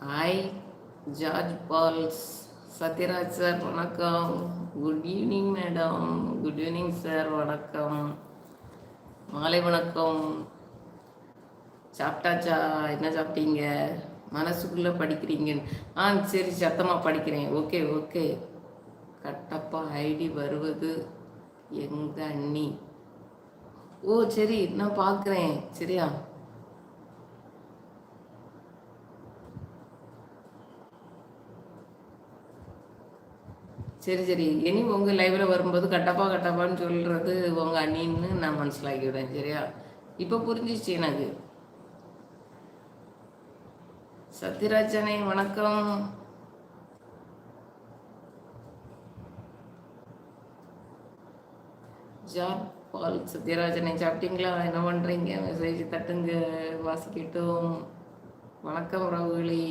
Hi George பால்ஸ். Sathyaraj sir வணக்கம். Good evening madam. Good evening sir, வணக்கம், மாலை வணக்கம். சாப்பிட்டாச்சா? என்ன சாப்பிட்டீங்க? மனசுக்குள்ளே படிக்கிறீங்க? சரி, சத்தமாக படிக்கிறேன். Okay okay. கட்டப்பா ஐடி வருவது எங்க அண்ணி? ஓ சரி, நான் பார்க்குறேன். சரியா? சரி சரி, இனி உங்கள் லைவில் வரும்போது கட்டப்பா கட்டப்பான்னு சொல்கிறது உங்கள் அண்ணின்னு நான் மனசிலாக்கிவிடுறேன். சரியா? இப்போ புரிஞ்சிச்சு எனக்கு. சத்யராஜனே வணக்கம். ஜாப் பால் சத்யராஜனை சாப்பிட்டீங்களா? என்ன பண்ணுறீங்க? மெசேஜ் தட்டுங்க, வாசிக்கட்டும். வணக்கம் ராகுலி.